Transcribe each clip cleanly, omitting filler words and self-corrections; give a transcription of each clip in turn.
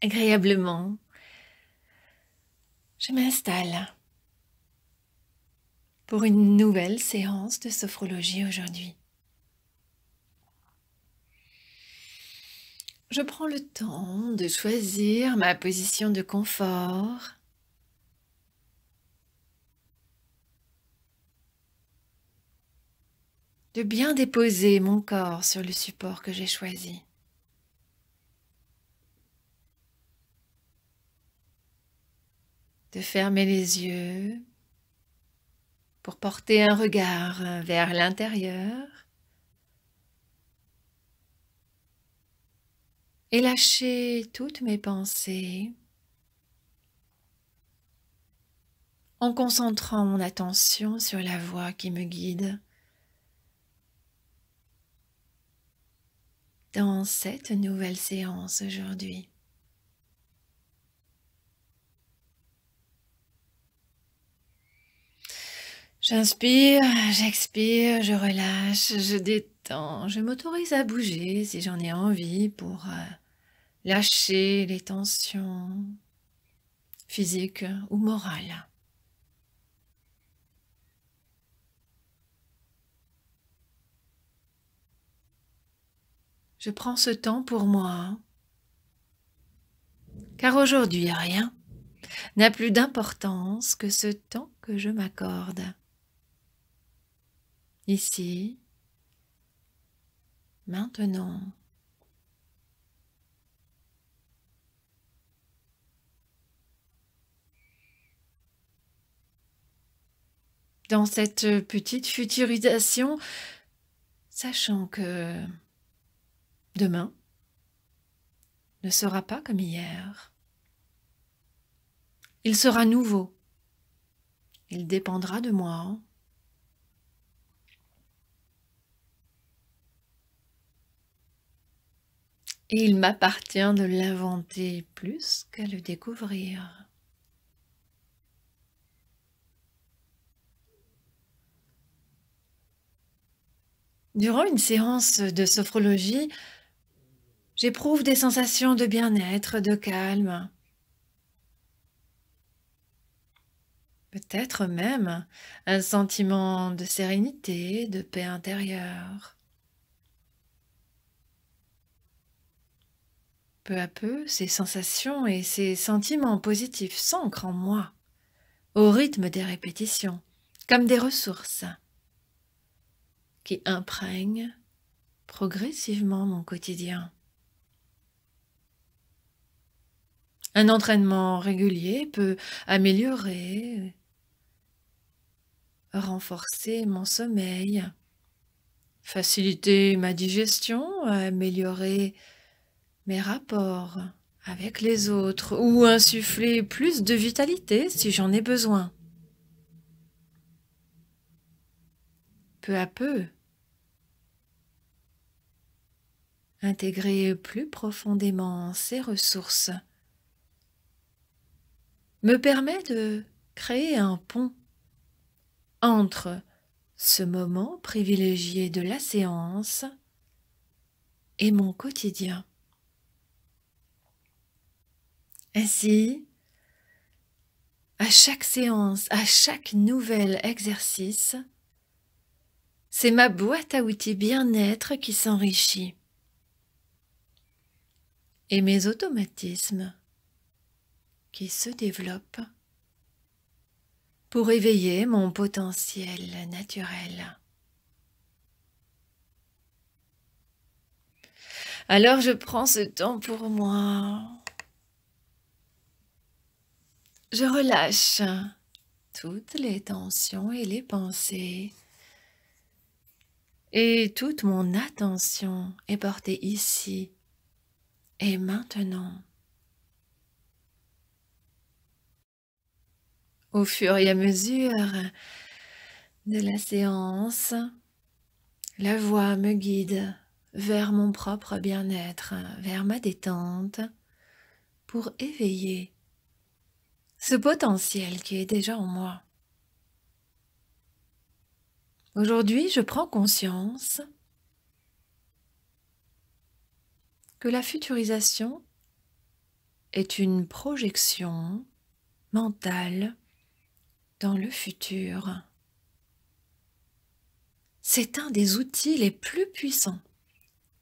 agréablement. Je m'installe pour une nouvelle séance de sophrologie aujourd'hui. Je prends le temps de choisir ma position de confort. De bien déposer mon corps sur le support que j'ai choisi. De fermer les yeux pour porter un regard vers l'intérieur et lâcher toutes mes pensées en concentrant mon attention sur la voix qui me guide dans cette nouvelle séance aujourd'hui. J'inspire, j'expire, je relâche, je détends, je m'autorise à bouger si j'en ai envie pour lâcher les tensions physiques ou morales. Je prends ce temps pour moi, car aujourd'hui rien n'a plus d'importance que ce temps que je m'accorde. Ici, maintenant. Dans cette petite futurisation, sachant que demain ne sera pas comme hier. Il sera nouveau. Il dépendra de moi. Et il m'appartient de l'inventer plus qu'à le découvrir. Durant une séance de sophrologie, j'éprouve des sensations de bien-être, de calme. Peut-être même un sentiment de sérénité, de paix intérieure. Peu à peu, ces sensations et ces sentiments positifs s'ancrent en moi, au rythme des répétitions, comme des ressources qui imprègnent progressivement mon quotidien. Un entraînement régulier peut améliorer, renforcer mon sommeil, faciliter ma digestion, améliorer mes rapports avec les autres ou insuffler plus de vitalité si j'en ai besoin. Peu à peu, intégrer plus profondément ces ressources me permet de créer un pont entre ce moment privilégié de la séance et mon quotidien. Ainsi, à chaque séance, à chaque nouvel exercice, c'est ma boîte à outils bien-être qui s'enrichit et mes automatismes qui se développent pour éveiller mon potentiel naturel. Alors je prends ce temps pour moi. Je relâche toutes les tensions et les pensées. Et toute mon attention est portée ici et maintenant. Au fur et à mesure de la séance, la voix me guide vers mon propre bien-être, vers ma détente, pour éveiller ce potentiel qui est déjà en moi. Aujourd'hui, je prends conscience que la futurisation est une projection mentale dans le futur. C'est un des outils les plus puissants.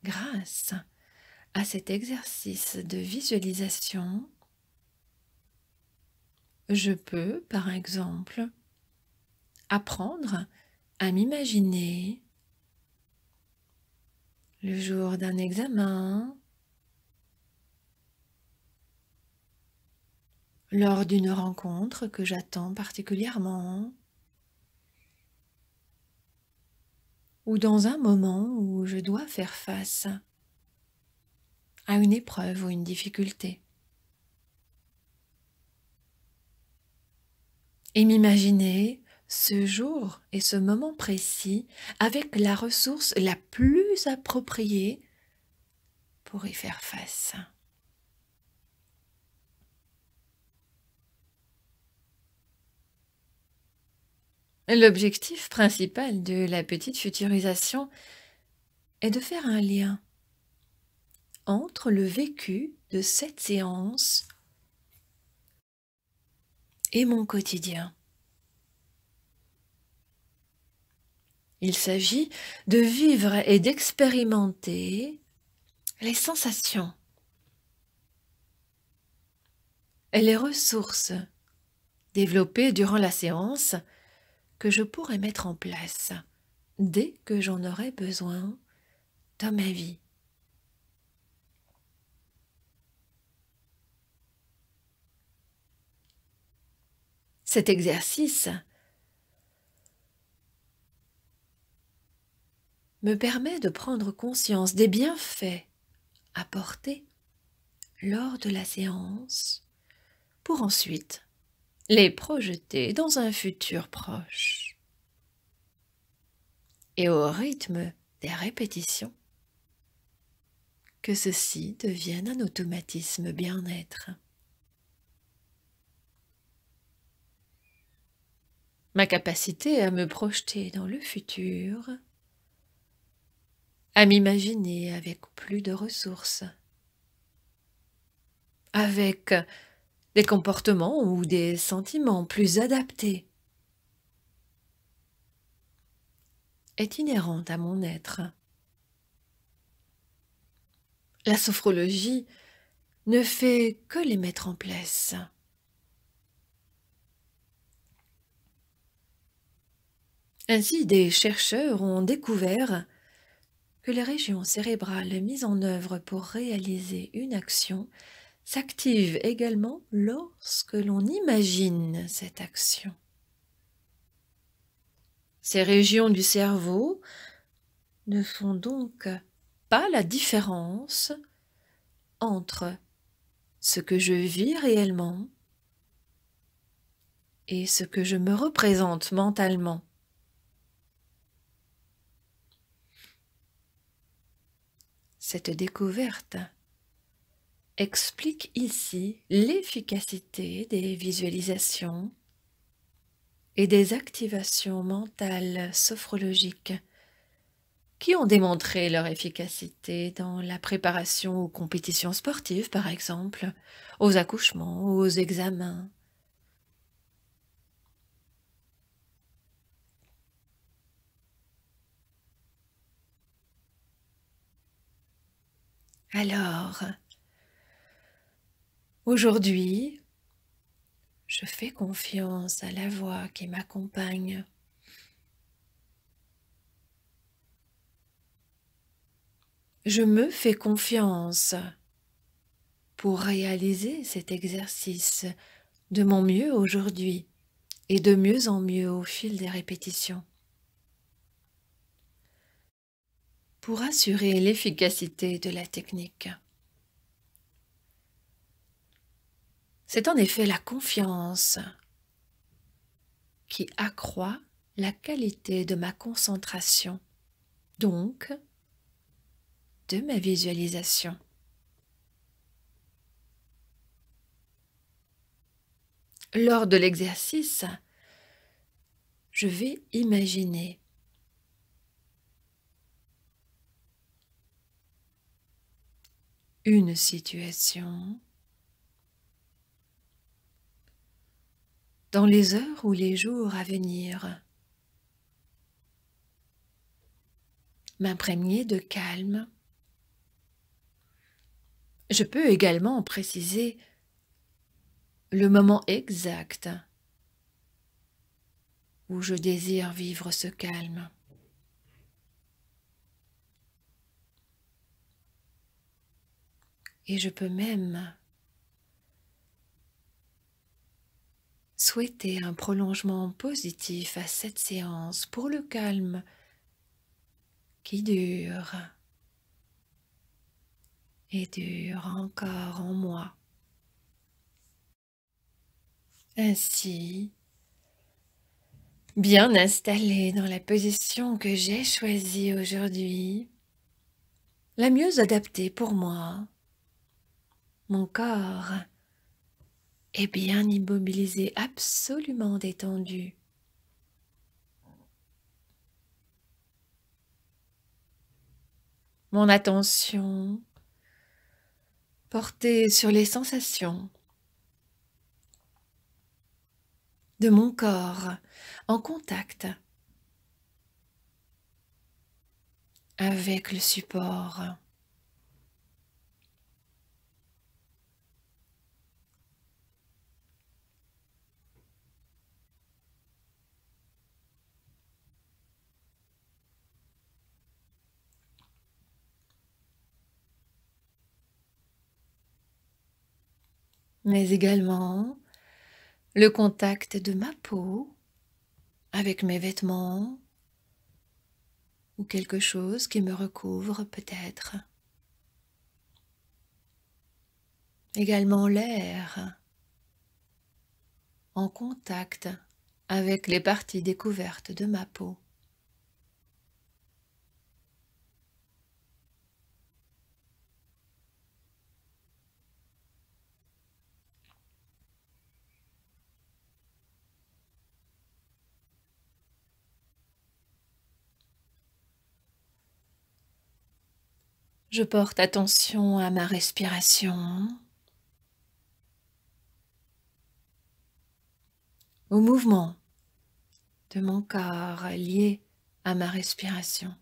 Grâce à cet exercice de visualisation, je peux, par exemple, apprendre à m'imaginer le jour d'un examen, lors d'une rencontre que j'attends particulièrement, ou dans un moment où je dois faire face à une épreuve ou une difficulté. Et m'imaginer ce jour et ce moment précis avec la ressource la plus appropriée pour y faire face. L'objectif principal de la petite futurisation est de faire un lien entre le vécu de cette séance et mon quotidien. Il s'agit de vivre et d'expérimenter les sensations et les ressources développées durant la séance que je pourrais mettre en place dès que j'en aurai besoin dans ma vie. Cet exercice me permet de prendre conscience des bienfaits apportés lors de la séance pour ensuite les projeter dans un futur proche. Et au rythme des répétitions, que ceci devienne un automatisme bien-être. Ma capacité à me projeter dans le futur, à m'imaginer avec plus de ressources, avec des comportements ou des sentiments plus adaptés, est inhérente à mon être. La sophrologie ne fait que les mettre en place. Ainsi, des chercheurs ont découvert que les régions cérébrales mises en œuvre pour réaliser une action s'activent également lorsque l'on imagine cette action. Ces régions du cerveau ne font donc pas la différence entre ce que je vis réellement et ce que je me représente mentalement. Cette découverte explique ici l'efficacité des visualisations et des activations mentales sophrologiques qui ont démontré leur efficacité dans la préparation aux compétitions sportives, par exemple, aux accouchements, aux examens. Alors, aujourd'hui, je fais confiance à la voix qui m'accompagne. Je me fais confiance pour réaliser cet exercice de mon mieux aujourd'hui et de mieux en mieux au fil des répétitions. Pour assurer l'efficacité de la technique. C'est en effet la confiance qui accroît la qualité de ma concentration, donc de ma visualisation. Lors de l'exercice, je vais imaginer une situation dans les heures ou les jours à venir, m'imprégner de calme. Je peux également préciser le moment exact où je désire vivre ce calme. Et je peux même souhaiter un prolongement positif à cette séance pour le calme qui dure et dure encore en moi. Ainsi, bien installé dans la position que j'ai choisie aujourd'hui, la mieux adaptée pour moi, mon corps est bien immobilisé, absolument détendu. Mon attention portée sur les sensations de mon corps en contact avec le support. Mais également le contact de ma peau avec mes vêtements ou quelque chose qui me recouvre peut-être. Également l'air en contact avec les parties découvertes de ma peau. Je porte attention à ma respiration, au mouvement de mon corps lié à ma respiration.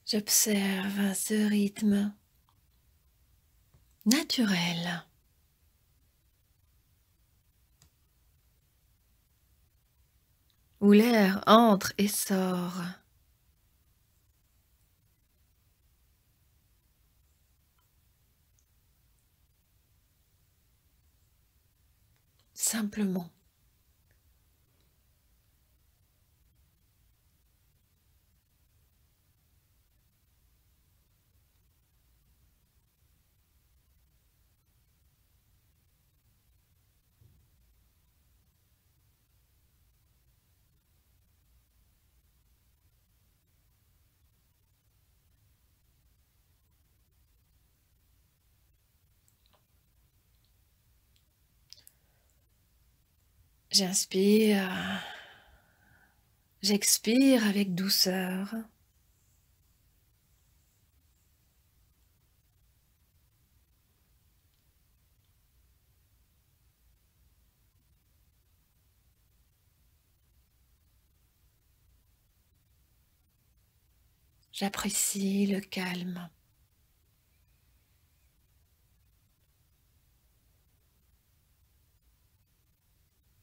J'observe ce rythme naturel où l'air entre et sort simplement. J'inspire, j'expire avec douceur. J'apprécie le calme.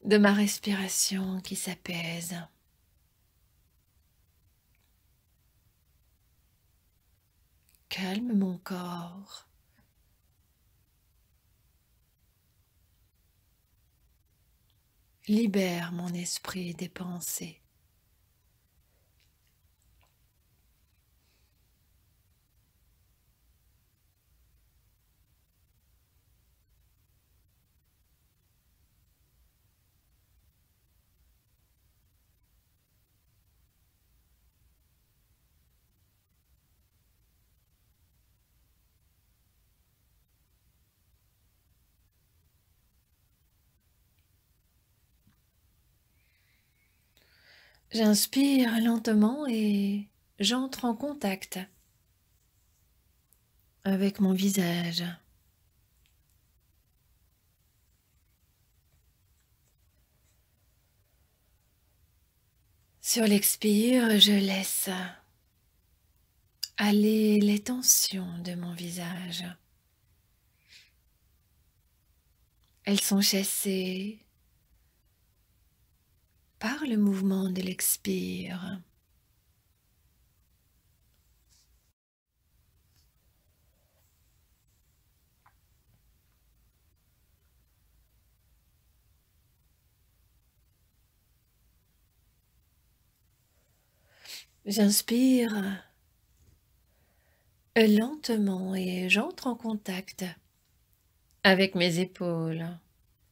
De ma respiration qui s'apaise. Calme mon corps. Libère mon esprit des pensées. J'inspire lentement et j'entre en contact avec mon visage. Sur l'expire, je laisse aller les tensions de mon visage. Elles sont chassées par le mouvement de l'expire. J'inspire lentement et j'entre en contact avec mes épaules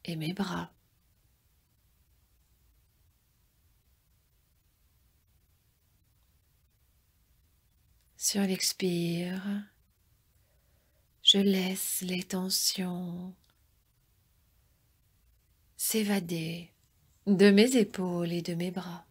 et mes bras. Sur l'expire, je laisse les tensions s'évader de mes épaules et de mes bras.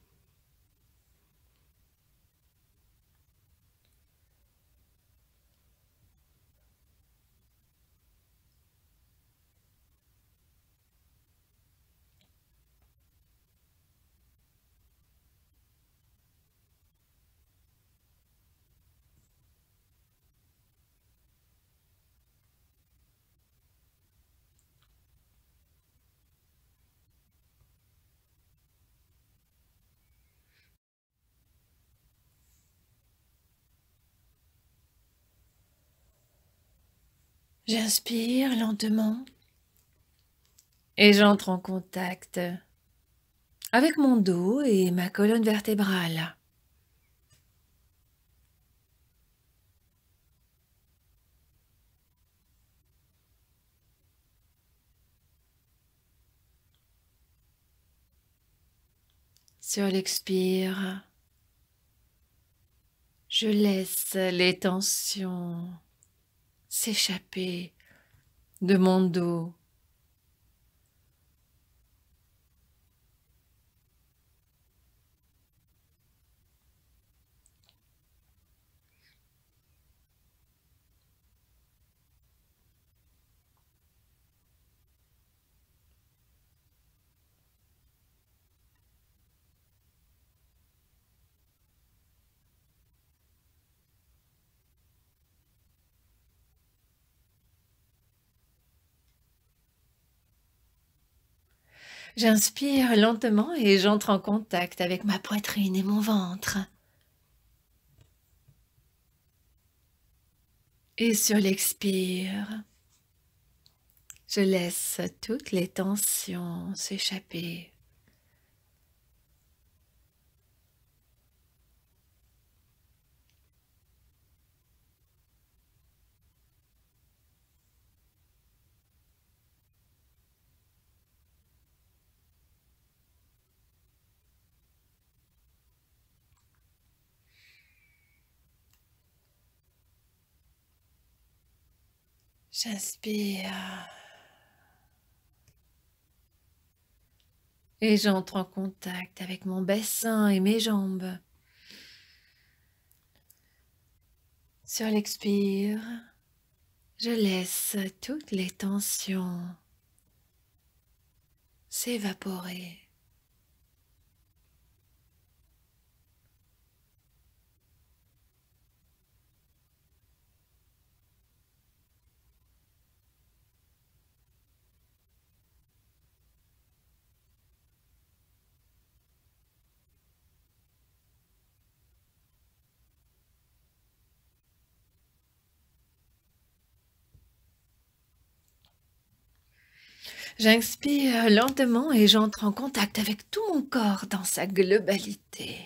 J'inspire lentement et j'entre en contact avec mon dos et ma colonne vertébrale. Sur l'expire, je laisse les tensions s'échapper de mon dos. J'inspire lentement et j'entre en contact avec ma poitrine et mon ventre. Et sur l'expire, je laisse toutes les tensions s'échapper. J'inspire et j'entre en contact avec mon bassin et mes jambes. Sur l'expire, je laisse toutes les tensions s'évaporer. J'inspire lentement et j'entre en contact avec tout mon corps dans sa globalité.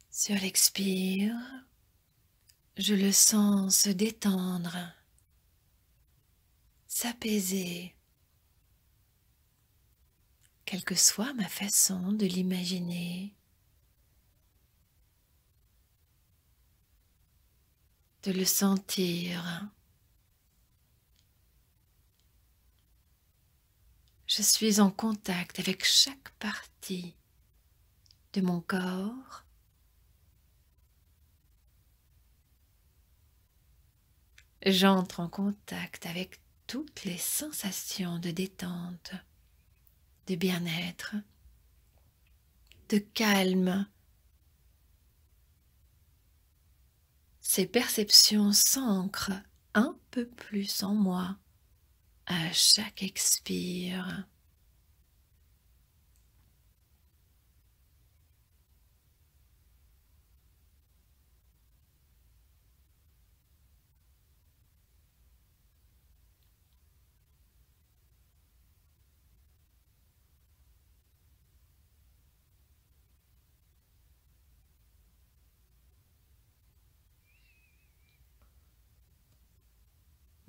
Sur l'expire, je le sens se détendre, s'apaiser, quelle que soit ma façon de l'imaginer, de le sentir. Je Je suis en contact avec chaque partie de mon corps. J'entre en contact avec toutes les sensations de détente, de bien-être, de calme. Ces perceptions s'ancrent un peu plus en moi à chaque expire.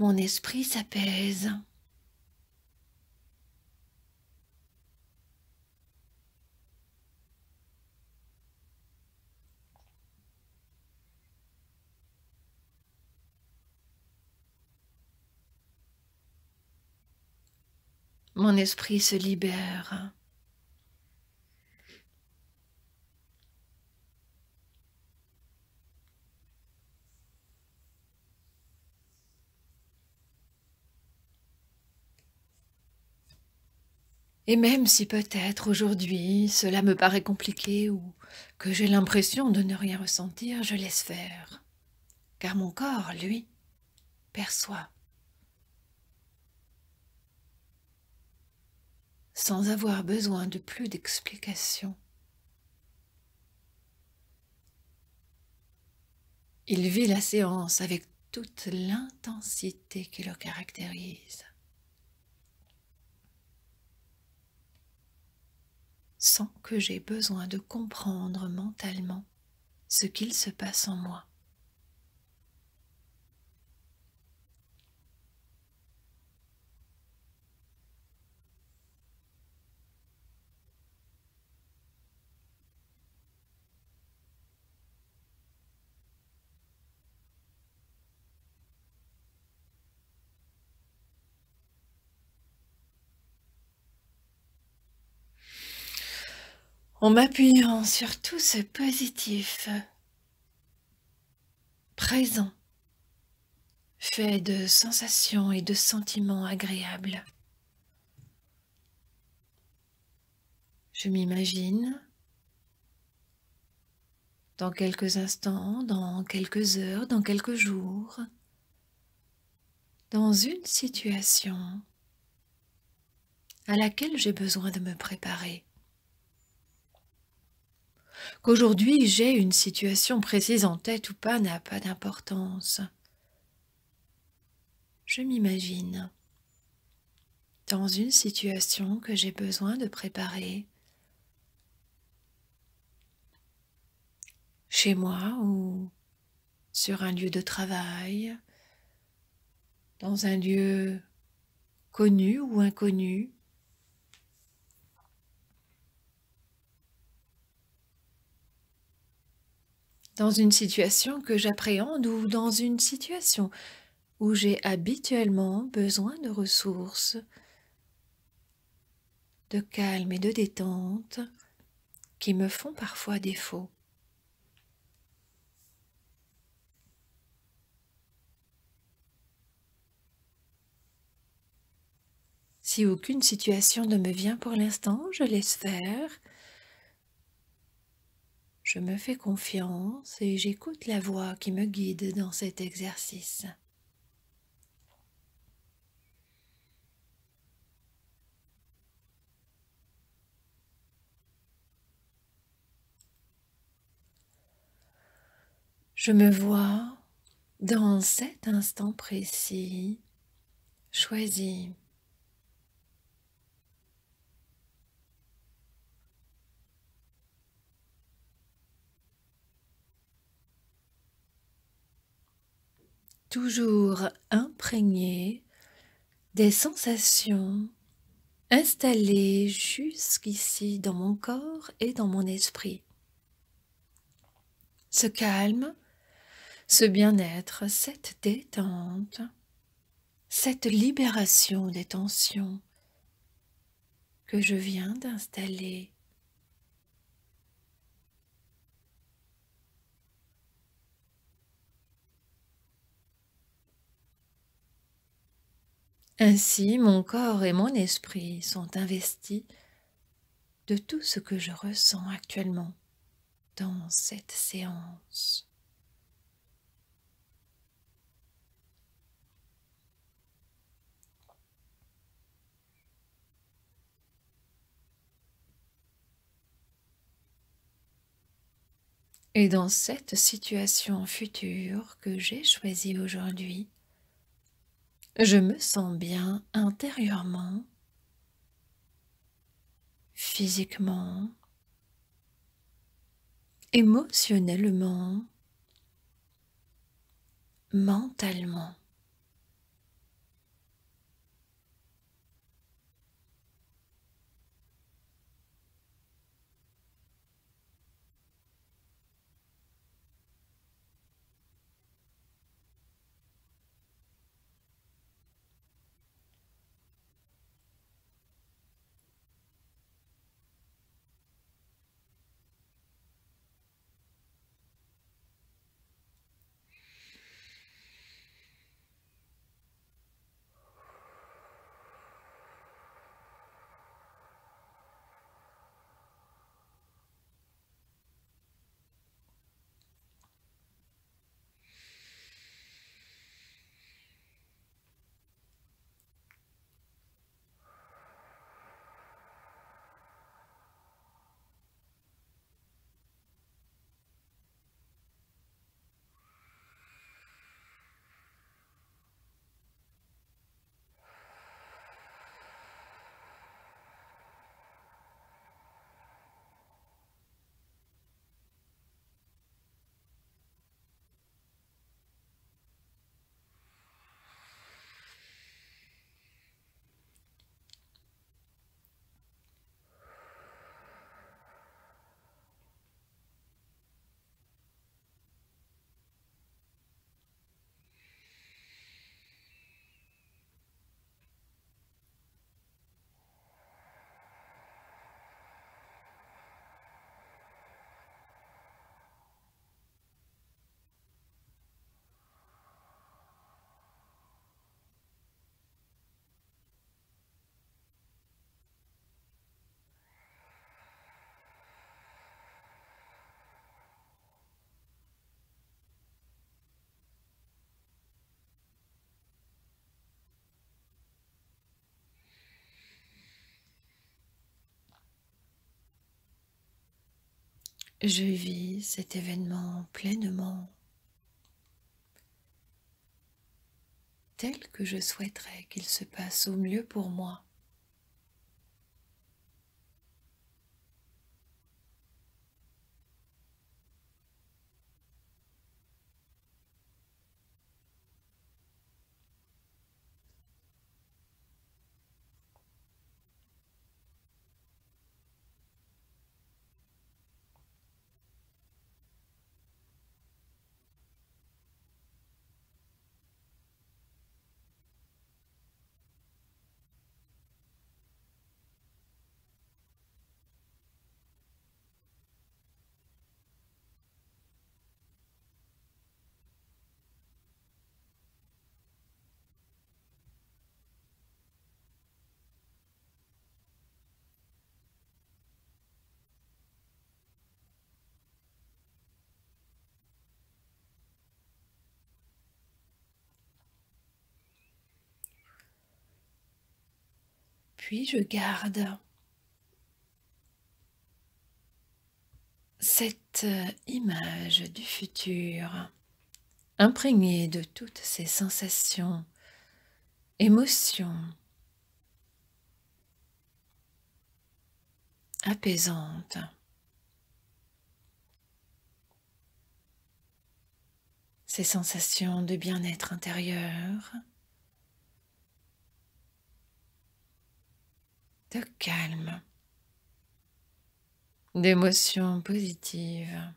Mon esprit s'apaise. Mon esprit se libère. Et même si peut-être aujourd'hui cela me paraît compliqué ou que j'ai l'impression de ne rien ressentir, je laisse faire. Car mon corps, lui, perçoit. Sans avoir besoin de plus d'explications. Il vit la séance avec toute l'intensité qui le caractérise, sans que j'aie besoin de comprendre mentalement ce qu'il se passe en moi. En m'appuyant sur tout ce positif présent, fait de sensations et de sentiments agréables. Je m'imagine, dans quelques instants, dans quelques heures, dans quelques jours, dans une situation à laquelle j'ai besoin de me préparer. Qu'aujourd'hui j'ai une situation précise en tête ou pas n'a pas d'importance. Je m'imagine dans une situation que j'ai besoin de préparer, chez moi ou sur un lieu de travail, dans un lieu connu ou inconnu, dans une situation que j'appréhende ou dans une situation où j'ai habituellement besoin de ressources, de calme et de détente qui me font parfois défaut. Si aucune situation ne me vient pour l'instant, je laisse faire. Je me fais confiance et j'écoute la voix qui me guide dans cet exercice. Je me vois dans cet instant précis, choisi. Toujours imprégné des sensations installées jusqu'ici dans mon corps et dans mon esprit. Ce calme, ce bien-être, cette détente, cette libération des tensions que je viens d'installer. Ainsi, mon corps et mon esprit sont investis de tout ce que je ressens actuellement dans cette séance. Et dans cette situation future que j'ai choisie aujourd'hui, je me sens bien intérieurement, physiquement, émotionnellement, mentalement. Je vis cet événement pleinement, tel que je souhaiterais qu'il se passe au mieux pour moi. Puis je garde cette image du futur, imprégnée de toutes ces sensations, émotions apaisantes. Ces sensations de bien-être intérieur, de calme, d'émotions positives.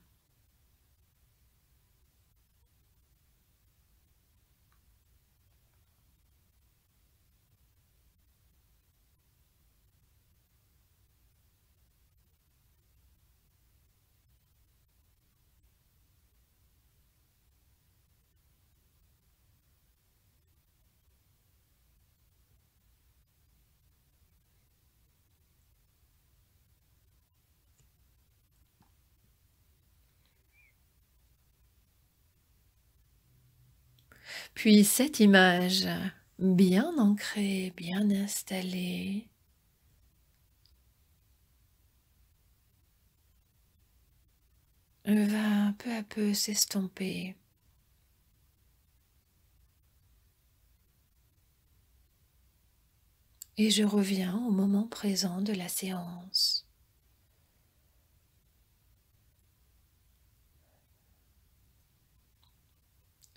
Puis cette image bien ancrée, bien installée, va peu à peu s'estomper. Et je reviens au moment présent de la séance.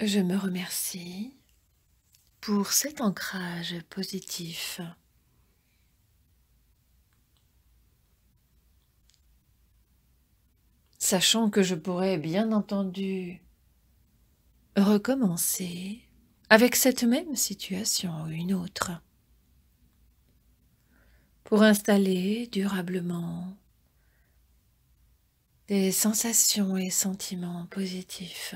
Je me remercie pour cet ancrage positif. Sachant que je pourrais bien entendu recommencer avec cette même situation ou une autre pour installer durablement des sensations et sentiments positifs.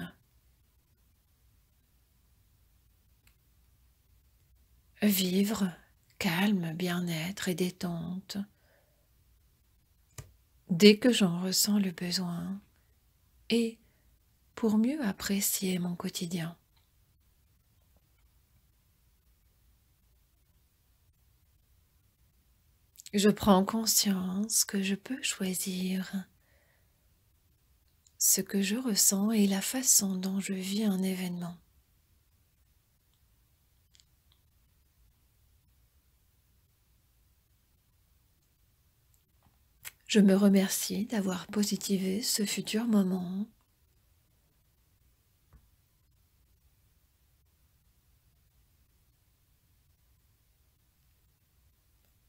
Vivre calme, bien-être et détente dès que j'en ressens le besoin et pour mieux apprécier mon quotidien. Je prends conscience que je peux choisir ce que je ressens et la façon dont je vis un événement. Je me remercie d'avoir positivé ce futur moment.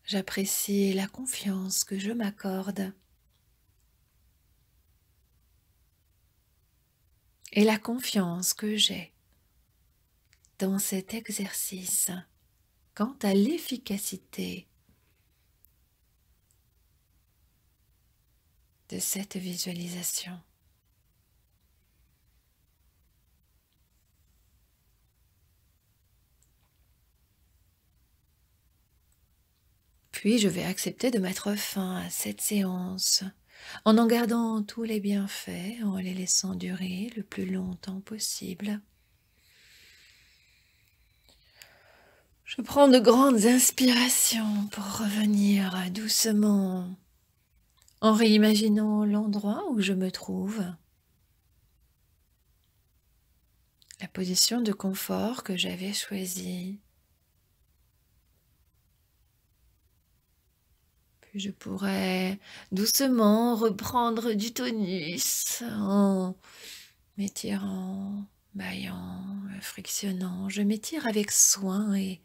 J'apprécie la confiance que je m'accorde et la confiance que j'ai dans cet exercice quant à l'efficacité de cette visualisation. Puis je vais accepter de mettre fin à cette séance en gardant tous les bienfaits, en les laissant durer le plus longtemps possible. Je prends de grandes inspirations pour revenir doucement en réimaginant l'endroit où je me trouve, la position de confort que j'avais choisie. Puis je pourrais doucement reprendre du tonus en m'étirant, baillant, frictionnant. Je m'étire avec soin et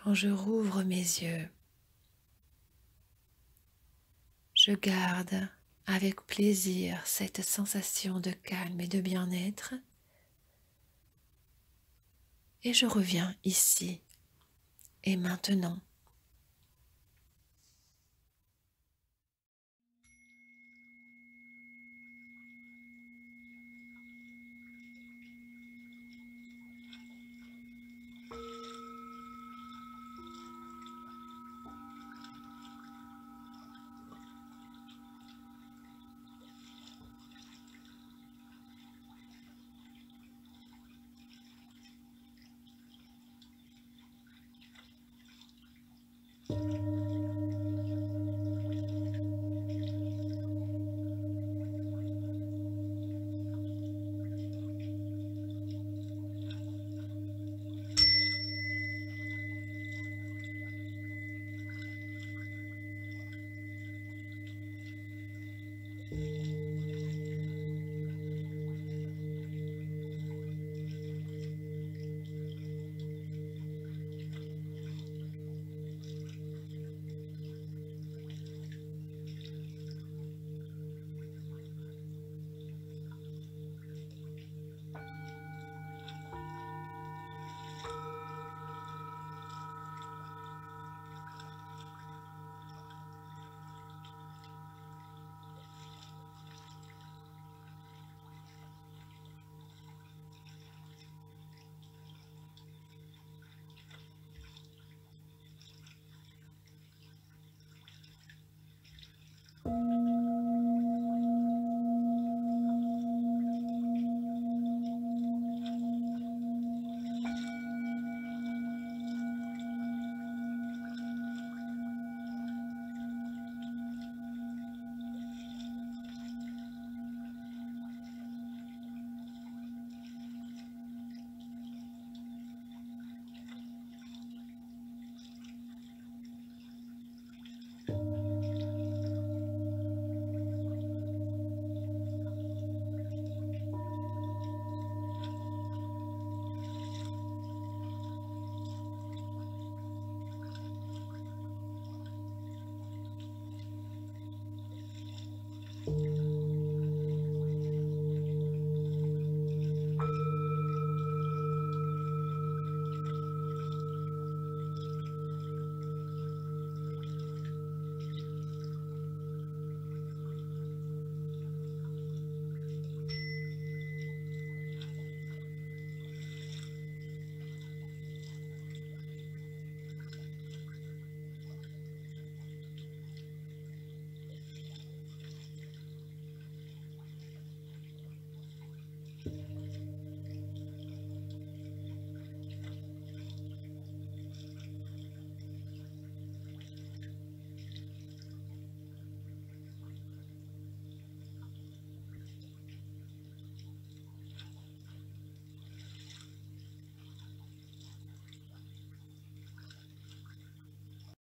quand je rouvre mes yeux, je garde avec plaisir cette sensation de calme et de bien-être et je reviens ici et maintenant.